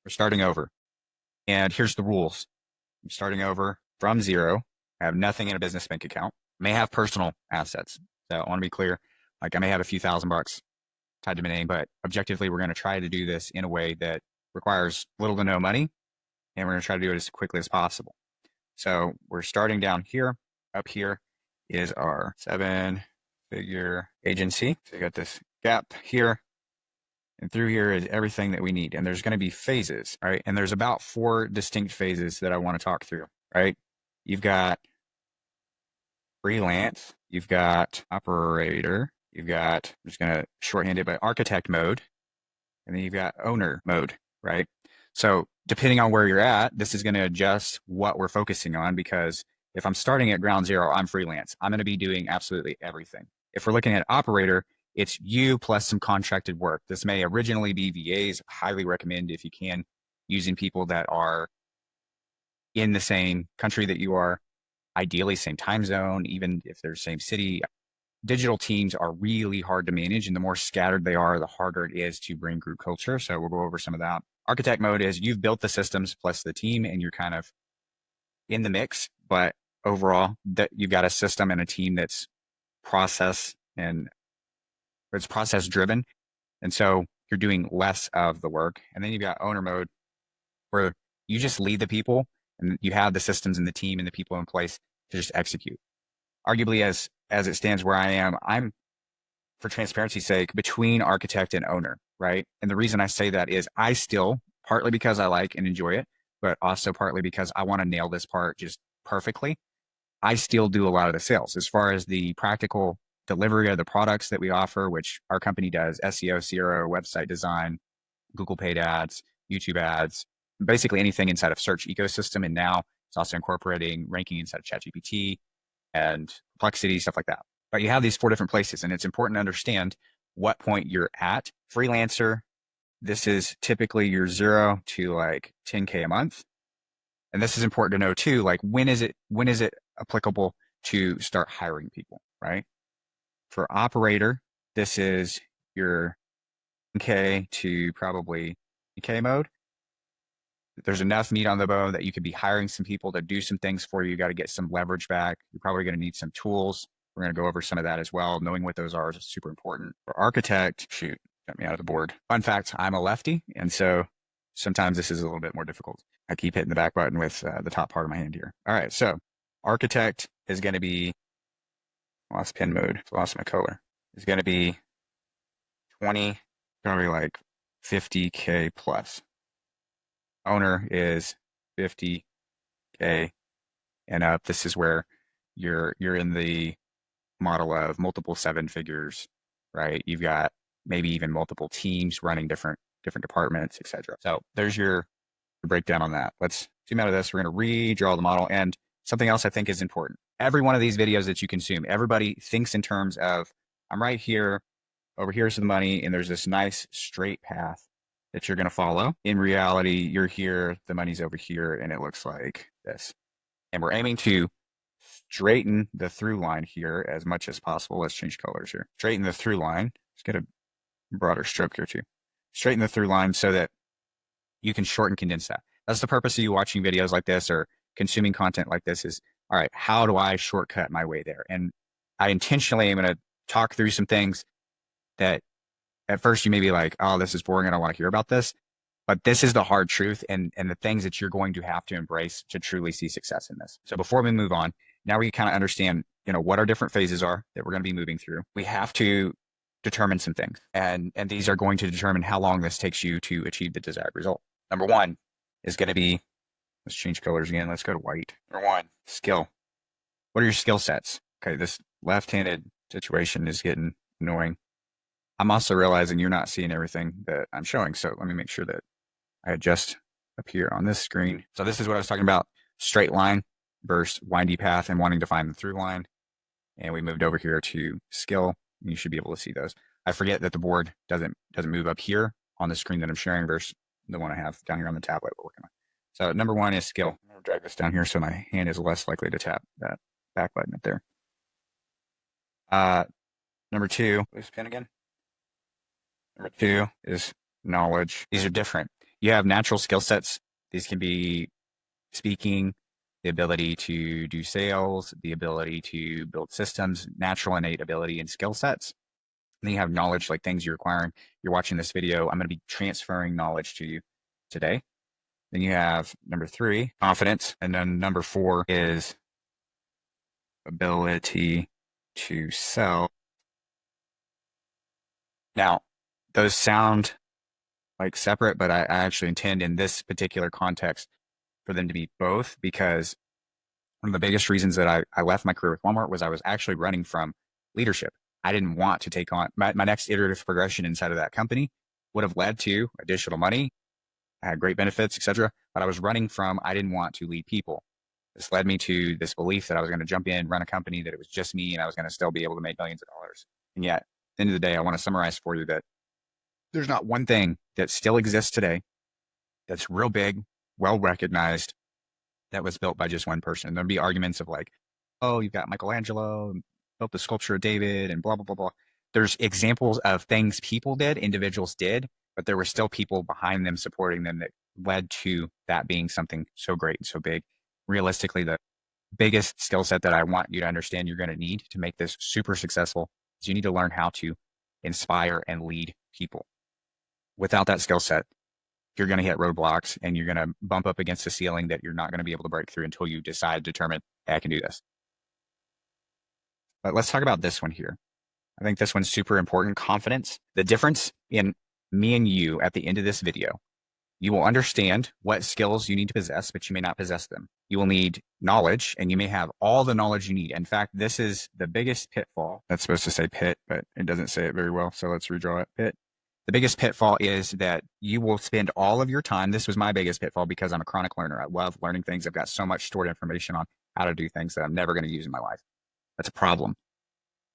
We're starting over. And here's the rules. I'm starting over from zero. I have nothing in a business bank account. May have personal assets. So I want to be clear. Like I may have a few $1,000 tied to my name, but objectively, we're going to try to do this in a way that requires little to no money. And we're going to try to do it as quickly as possible. So we're starting down here. Up here is our 7-figure agency. So you got this gap here. And through here is everything that we need. And there's going to be phases, right? And there's about 4 distinct phases that I want to talk through, right? You've got freelance, you've got operator, you've got, I'm just going to shorthand it by architect mode, and then you've got owner mode, right? So depending on where you're at, this is going to adjust what we're focusing on because if I'm starting at ground zero, I'm freelance. I'm going to be doing absolutely everything. If we're looking at operator, it's you plus some contracted work. This may originally be VAs. Highly recommend if you can using people that are in the same country that you are, ideally same time zone, even if they're same city. Digital teams are really hard to manage, and the more scattered they are, the harder it is to bring group culture. So we'll go over some of that. Architect mode is you've built the systems plus the team, and you're kind of in the mix, but overall, that you've got a system and a team that's process and it's process driven. And so you're doing less of the work. And then you've got owner mode where you just lead the people and you have the systems and the team and the people in place to just execute. Arguably, as it stands where I am, I'm, for transparency's sake, between architect and owner, right? And the reason I say that is I still, partly because I like and enjoy it, but also partly because I want to nail this part just perfectly. I still do a lot of the sales as far as the practical delivery of the products that we offer, which our company does: SEO, CRO, website design, Google paid ads, YouTube ads, basically anything inside of search ecosystem. And now it's also incorporating ranking inside of ChatGPT and Perplexity, stuff like that. But you have these 4 different places, and it's important to understand what point you're at. Freelancer, this is typically your 0 to like 10K a month. And this is important to know too, like when is it applicable to start hiring people, right? For operator, this is your K to probably K mode. There's enough meat on the bone that you could be hiring some people to do some things for you. You got to get some leverage back. You're probably going to need some tools. We're going to go over some of that as well. Knowing what those are is super important. For architect, shoot, got me out of the board. Fun fact, I'm a lefty. And so sometimes this is a little bit more difficult. I keep hitting the back button with the top part of my hand here. All right. So architect is going to be, lost pen mode, lost my color, is going to be 20, probably like 50K plus. Owner is 50K and up. This is where you're in the model of multiple 7 figures, right? You've got maybe even multiple teams running different departments, etc. So there's your breakdown on that. Let's zoom out of this. We're going to redraw the model. And something else I think is important. Every one of these videos that you consume, everybody thinks in terms of, I'm right here, over here's the money, and there's this nice straight path that you're going to follow. In reality, you're here, the money's over here, and it looks like this. And we're aiming to straighten the through line here as much as possible. Let's change colors here. Straighten the through line. Let's get a broader stroke here too. Straighten the through line so that you can shorten, condense that. That's the purpose of you watching videos like this or consuming content like this is, all right, how do I shortcut my way there? And I intentionally am going to talk through some things that at first you may be like, oh, this is boring. I don't want to hear about this. But this is the hard truth and the things that you're going to have to embrace to truly see success in this. So before we move on, now we kind of understand, what our different phases are that we're going to be moving through. We have to determine some things, and these are going to determine how long this takes you to achieve the desired result. Number 1 is going to be, let's change colors again. Let's go to white. Number 1, skill. What are your skill sets? Okay, this left-handed situation is getting annoying. I'm also realizing you're not seeing everything that I'm showing. So let me make sure that I adjust up here on this screen. So this is what I was talking about: straight line versus windy path and wanting to find the through line. And we moved over here to skill. And you should be able to see those. I forget that the board doesn't move up here on the screen that I'm sharing versus the one I have down here on the tablet we're working on. So number 1 is skill. I'm going to drag this down here so my hand is less likely to tap that back button up there. Number 2, where's the pen again? Number 2 is knowledge. These are different. You have natural skill sets. These can be speaking, the ability to do sales, the ability to build systems, natural innate ability and skill sets. And then you have knowledge, like things you're acquiring. You're watching this video. I'm going to be transferring knowledge to you today. Then you have number 3, confidence. And then number 4 is ability to sell. Now, those sound like separate, but I actually intend in this particular context for them to be both, because one of the biggest reasons that I left my career with Walmart was I was actually running from leadership. I didn't want to take on my next iterative progression inside of that company would have led to additional money. I had great benefits, etc. But I was running from, I didn't want to lead people. This led me to this belief that I was going to jump in, run a company, that it was just me, and I was going to still be able to make millions of dollars. And yet, at the end of the day, I want to summarize for you that there's not one thing that still exists today that's real big, well recognized, that was built by just one person. There'd be arguments of like, oh, you've got Michelangelo built the sculpture of David and blah, blah, blah, blah. There's examples of things people did, individuals did, but there were still people behind them supporting them that led to that being something so great and so big. Realistically, the biggest skill set that I want you to understand you're going to need to make this super successful is you need to learn how to inspire and lead people. Without that skill set, you're going to hit roadblocks and you're going to bump up against a ceiling that you're not going to be able to break through until you decide, determine, hey, I can do this. But let's talk about this one here. I think this one's super important, confidence. The difference in me and you at the end of this video, you will understand what skills you need to possess, but you may not possess them. You will need knowledge, and you may have all the knowledge you need. In fact, this is the biggest pitfall. That's supposed to say pit, but it doesn't say it very well. So let's redraw it. Pit. The biggest pitfall is that you will spend all of your time. This was my biggest pitfall because I'm a chronic learner. I love learning things. I've got so much stored information on how to do things that I'm never going to use in my life. That's a problem.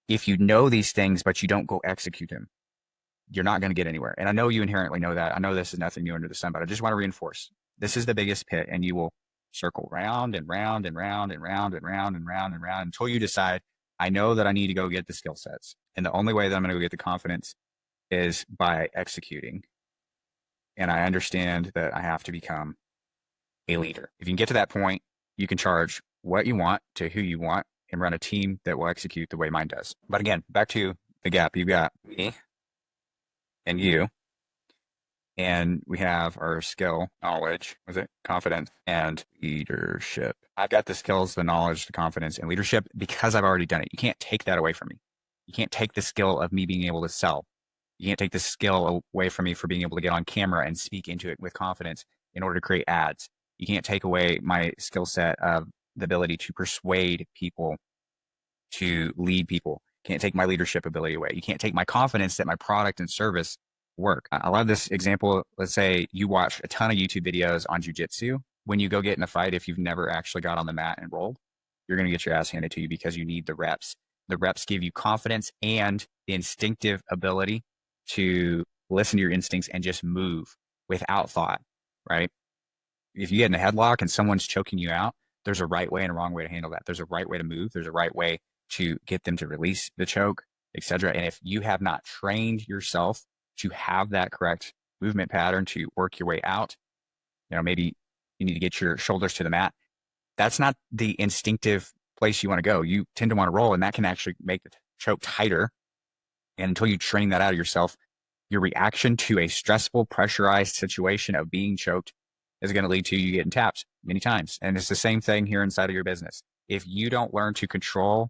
If you know these things, but you don't go execute them, you're not going to get anywhere. And I know you inherently know that. I know this is nothing new under the sun, but I just want to reinforce this is the biggest pit, and you will circle round and round and round and round and round and round and round until you decide, I know that I need to go get the skill sets. And the only way that I'm going to go get the confidence is by executing. And I understand that I have to become a leader. If you can get to that point, you can charge what you want to who you want and run a team that will execute the way mine does. But again, back to the gap. You've got me and you, and we have our skill, knowledge, confidence, and leadership. I've got the skills, the knowledge, the confidence, and leadership because I've already done it. You can't take that away from me. You can't take the skill of me being able to sell. You can't take the skill away from me for being able to get on camera and speak into it with confidence in order to create ads. You can't take away my skill set of the ability to persuade people, to lead people. You can't take my leadership ability away. You can't take my confidence that my product and service work. I love this example. Let's say you watch a ton of YouTube videos on jujitsu. When you go get in a fight, if you've never actually got on the mat and rolled, you're going to get your ass handed to you because you need the reps. The reps give you confidence and the instinctive ability to listen to your instincts and just move without thought, right? If you get in a headlock and someone's choking you out, there's a right way and a wrong way to handle that. There's a right way to move. There's a right way to get them to release the choke, etc. And if you have not trained yourself to have that correct movement pattern to work your way out, maybe you need to get your shoulders to the mat. That's not the instinctive place you want to go. You tend to want to roll, and that can actually make the choke tighter. And until you train that out of yourself, your reaction to a stressful, pressurized situation of being choked is going to lead to you getting tapped many times. And it's the same thing here inside of your business. If you don't learn to control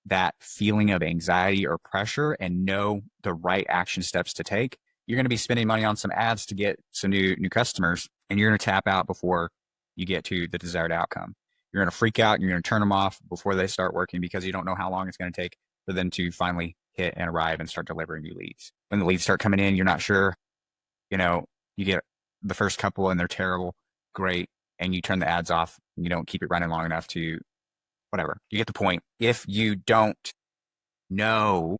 that feeling of anxiety or pressure and know the right action steps to take, you're going to be spending money on some ads to get some new customers, and you're going to tap out before you get to the desired outcome. You're going to freak out and you're going to turn them off before they start working because you don't know how long it's going to take for them to finally hit and arrive and start delivering you leads. When the leads start coming in, you're not sure, you get the first couple and they're terrible, great, and you turn the ads off and you don't keep it running long enough to whatever. You get the point. If you don't know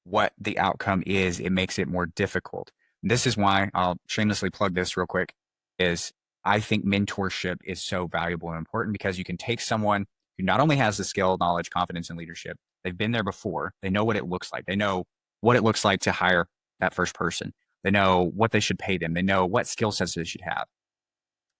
what the outcome is, it makes it more difficult. This is why I'll shamelessly plug this real quick, is I think mentorship is so valuable and important because you can take someone who not only has the skill, knowledge, confidence, and leadership, they've been there before. They know what it looks like. They know what it looks like to hire that first person. They know what they should pay them. They know what skill sets they should have.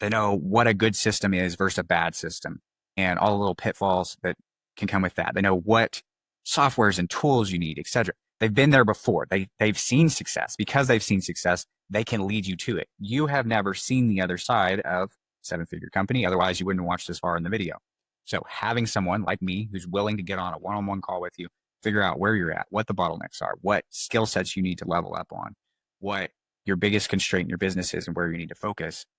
They know what a good system is versus a bad system and all the little pitfalls that can come with that. They know what softwares and tools you need, etc. They've been there before. They've seen success. Because they've seen success, they can lead you to it. You have never seen the other side of seven-figure company. Otherwise, you wouldn't watch this far in the video. So having someone like me who's willing to get on a one-on-one call with you, figure out where you're at, what the bottlenecks are, what skill sets you need to level up on, what your biggest constraint in your business is and where you need to focus,